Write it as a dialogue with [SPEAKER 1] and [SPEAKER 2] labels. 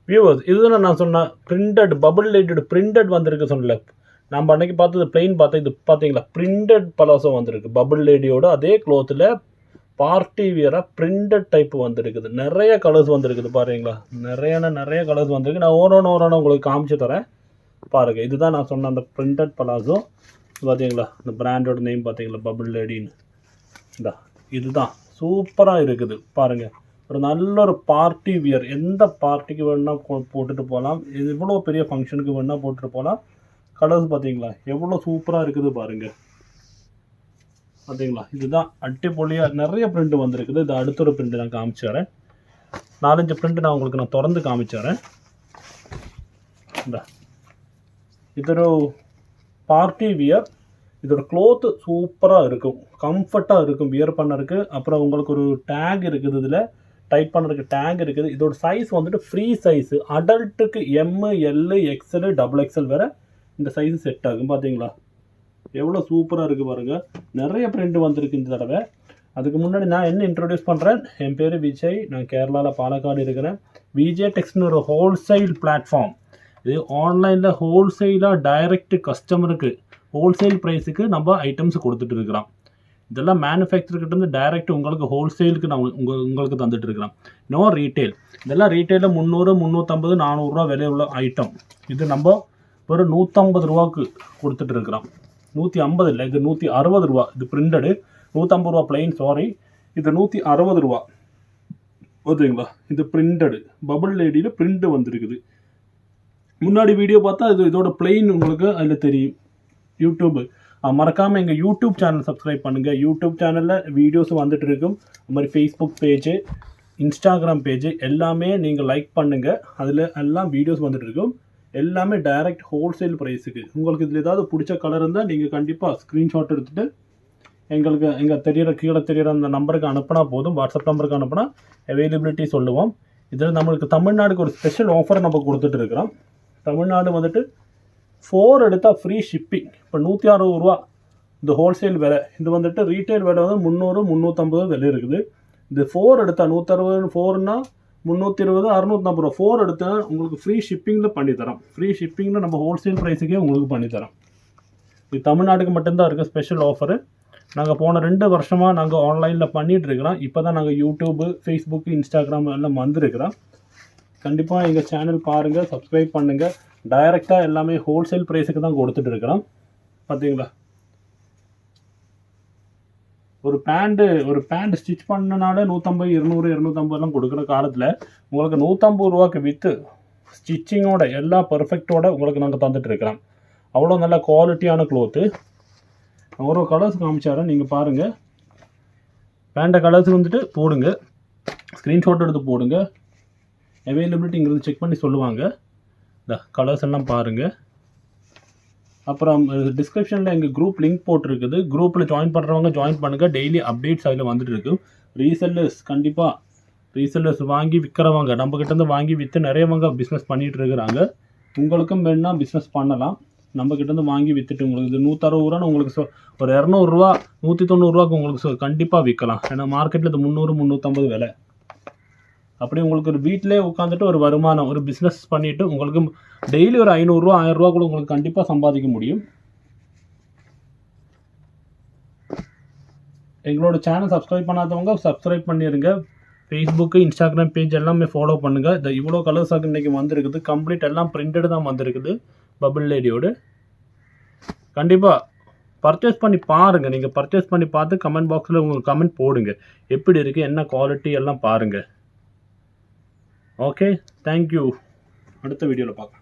[SPEAKER 1] Viewers இதுதான் நான் சொன்னேன், பிரிண்டட் பபுள் லைட்டட் பிரிண்டட் வந்திருக்கு சொன்னல. நம்ம அன்றைக்கி பார்த்தது பிளெயின் பார்த்தோம், இது பார்த்தீங்களா பிரிண்டட் பலாசோ வந்திருக்கு. பபுள் லேடியோட அதே க்ளோத்தில் பார்ட்டி வியராக பிரிண்டட் டைப் வந்திருக்குது. நிறைய கலர்ஸ் வந்திருக்குது பாருங்களா, நிறைய கலர்ஸ் வந்திருக்கு. நான் ஓரோன்னு உங்களுக்கு காமிச்சு தரேன் பாருங்கள். இதுதான் நான் சொன்ன அந்த பிரிண்டட் பலாசோ பார்த்தீங்களா. இந்த பிராண்டோட நேம் பார்த்தீங்களா, பபுள் லேடின்னு. இந்த இதுதான் சூப்பராக இருக்குது பாருங்கள். ஒரு நல்ல ஒரு பார்ட்டி வியர், எந்த பார்ட்டிக்கு வேணால் போட்டுட்டு போகலாம். இது இவ்வளோ பெரிய ஃபங்க்ஷனுக்கு வேணால் போட்டுட்டு போகலாம். கலர்ஸ் பார்த்தீங்களா எவ்வளோ சூப்பராக இருக்குது பாருங்கள். பார்த்தீங்களா, இதுதான் அடிப்பொலியாக நிறைய பிரிண்ட் வந்திருக்குது. இது அடுத்த ஒரு பிரிண்ட் நான் காமிச்சுறேன். 4-5 பிரிண்ட் நான் உங்களுக்கு திறந்து காமிச்சுறேன். இந்த இது ஒரு பார்ட்டி வியர். இதோட க்ளோத்து சூப்பராக இருக்கும், கம்ஃபர்ட்டாக இருக்கும் வியர் பண்ணறதுக்கு. அப்புறம் உங்களுக்கு ஒரு டேக் இருக்குது, இதில் டைட் பண்ணுறதுக்கு டேக் இருக்குது. இதோட சைஸ் வந்துட்டு ஃப்ரீ சைஸு. அடல்ட்டுக்கு ML XL XXL வேறு இந்த சைஸு செட் ஆகும். பார்த்தீங்களா எவ்வளோ சூப்பராக இருக்குது பாருங்கள். நிறைய பிரிண்ட் வந்திருக்கு இந்த தடவை. அதுக்கு முன்னாடி நான் என்ன இன்ட்ரடியூஸ் பண்ணுறேன், என் பேர் விஜய், நான் கேரளாவில் பாலக்காடு இருக்கிறேன். விஜய் டெக்ஸ்ட்னு ஒரு ஹோல்சேல் பிளாட்ஃபார்ம். இது ஆன்லைனில் ஹோல்சேலாக டைரெக்ட் கஸ்டமருக்கு ஹோல்சேல் ப்ரைஸுக்கு நம்ம ஐட்டம்ஸ் கொடுத்துட்டு இருக்கிறோம். இதெல்லாம் மேனுஃபேக்சர்கிட்டேருந்து டைரெக்ட் உங்களுக்கு ஹோல்சேலுக்கு நான் உங்களுக்கு தந்துட்டு இருக்கிறோம். No retail. இதெல்லாம் ரீட்டெயிலில் 300, 350, 400 விலை உள்ள ஐட்டம். இது நம்ம ஒரு 150 ரூபாய்க்கு கொடுத்துட்டு இருக்கிறோம். 150 இல்லை, இது 160 ரூபா. இது பிரிண்டடு. 150 ரூபா பிளெயின், சாரி. இது 160 ரூபா. ஓகேங்களா, இது பிரிண்டடு பபுள் லேடியில் பிரிண்ட் வந்திருக்குது. முன்னாடி வீடியோ பார்த்தா இதோட பிளெயின் உங்களுக்கு அதில் தெரியும். யூடியூப் மறக்காமல் எங்கள் யூடியூப் சேனல் சப்ஸ்கிரைப் பண்ணுங்கள். யூடியூப் சேனலில் வீடியோஸ் வந்துட்டு இருக்கும். அது மாதிரி ஃபேஸ்புக் பேஜு, இன்ஸ்டாகிராம் பேஜு எல்லாமே நீங்கள் லைக் பண்ணுங்கள். அதில் எல்லாம் வீடியோஸ் வந்துட்டு இருக்கும். எல்லாமே டைரக்ட் ஹோல்சேல் ப்ரைஸுக்கு. உங்களுக்கு இதில் ஏதாவது பிடிச்ச கலர் இருந்தால் நீங்கள் கண்டிப்பாக ஸ்க்ரீன்ஷாட் எடுத்துகிட்டு எங்களுக்கு கீழே தெரிகிற அந்த நம்பருக்கு அனுப்பினா போதும். வாட்ஸ்அப் நம்பருக்கு அனுப்பினா அவைலபிலிட்டி சொல்லுவோம். இதில் நம்மளுக்கு தமிழ்நாடுக்கு ஒரு ஸ்பெஷல் ஆஃபர் நம்ம கொடுத்துட்டு இருக்கிறோம். தமிழ்நாடு வந்துட்டு 4 எடுத்தால் ஃப்ரீ ஷிப்பிங். இப்போ 160 ரூபா இந்த ஹோல்சேல் விலை. இது வந்துட்டு ரீட்டைல் விலை வந்து 300, 350 விலை இருக்குது. இது 4 எடுத்தால் 160, 4னா 320, 650 ரூபா. 4 எடுத்தால் உங்களுக்கு ஃப்ரீ ஷிப்பிங்கில் பண்ணித்தரோம். ஃப்ரீ ஷிப்பிங்கில் நம்ம ஹோல்சேல் ப்ரைஸுக்கே உங்களுக்கு பண்ணித்தரோம். இது தமிழ்நாட்டுக்கு மட்டும்தான் இருக்குது ஸ்பெஷல் ஆஃபரு. நாங்கள் போன 2 வருஷமாக நாங்கள் ஆன்லைனில் பண்ணிகிட்டு இருக்கிறோம். இப்போ தான் நாங்கள் யூடியூபு, ஃபேஸ்புக்கு, இன்ஸ்டாகிராம் எல்லாம் வந்துருக்கிறோம். கண்டிப்பாக எங்கள் சேனல் பாருங்கள், சப்ஸ்கிரைப் பண்ணுங்கள். டைரெக்டாக எல்லாமே ஹோல்சேல் ப்ரைஸுக்கு தான் கொடுத்துட்டு இருக்கிறோம். பார்த்தீங்களா, ஒரு பேண்ட் ஸ்டிச் பண்ணனால 150, 200, 250 கொடுக்குற காலத்தில் உங்களுக்கு 150 ரூபாய்க்கு விற்று ஸ்டிச்சிங்கோட எல்லா பர்ஃபெக்டோட உங்களுக்கு நாங்கள் தந்துட்டு இருக்கிறோம். அவ்வளோ நல்ல குவாலிட்டியான க்ளோத்து. ஒரு கலர்ஸ் காமிச்சாரன், நீங்கள் பாருங்கள். பேண்ட கலர்ஸ் வந்துட்டு போடுங்க, ஸ்க்ரீன்ஷாட் எடுத்து போடுங்க. அவைலபிலிட்டிங்கிறது செக் பண்ணி சொல்லுவாங்க. இந்த கலர்ஸ் எல்லாம் பாருங்கள். அப்புறம் டிஸ்கிரிப்ஷனில் எங்கள் குரூப் லிங்க் போட்டிருக்குது. குரூப்பில் ஜாயின் பண்ணுறவங்க ஜாயின் பண்ணுங்கள். டெய்லி அப்டேட்ஸ் அதில் வந்துட்டு இருக்கு. ரீசெல்லர்ஸ் கண்டிப்பாக ரீசெல்லர்ஸ் வாங்கி விற்கிறவங்க நம்மக்கிட்டேருந்து வாங்கி விற்று நிறையவங்க பிஸ்னஸ் பண்ணிகிட்டு இருக்கிறாங்க. உங்களுக்கும் வேணுன்னா பிஸ்னஸ் பண்ணலாம். நம்மக்கிட்டேருந்து வாங்கி விற்றுட்டு உங்களுக்கு இது 160 ரூபான்னு உங்களுக்கு ஒரு 200 ரூபா, 190 ரூபாய்க்கு உங்களுக்கு கண்டிப்பாக விற்கலாம். ஏன்னா மார்க்கெட்டில் இது 300, 350 விலை. அப்படி உங்களுக்கு ஒரு வீட்டிலே உட்காந்துட்டு ஒரு வருமானம், ஒரு பிஸ்னஸ் பண்ணிவிட்டு உங்களுக்கு டெய்லி ஒரு 500 ரூபா, 1000 ரூபா கூட உங்களுக்கு கண்டிப்பாக சம்பாதிக்க முடியும். எங்களோட சேனல் சப்ஸ்கிரைப் பண்ணாதவங்க சப்ஸ்கிரைப் பண்ணிடுங்க. ஃபேஸ்புக்கு, இன்ஸ்டாகிராம் பேஜ் எல்லாமே ஃபாலோ பண்ணுங்கள். இந்த இவ்வளோ கலர்ஸாக இன்றைக்கி வந்திருக்குது. கம்ப்ளீட் எல்லாம் பிரிண்டட் தான் வந்திருக்குது பபுள் லேடியோடு. கண்டிப்பாக பர்ச்சேஸ் பண்ணி பாருங்கள். நீங்கள் பர்ச்சேஸ் பண்ணி பார்த்து கமெண்ட் பாக்ஸில் உங்களுக்கு கமெண்ட் போடுங்க. எப்படி இருக்குது, என்ன குவாலிட்டி எல்லாம் பாருங்கள். Okay, thank you. அடுத்த வீடியோவில் பார்க்கலாம்.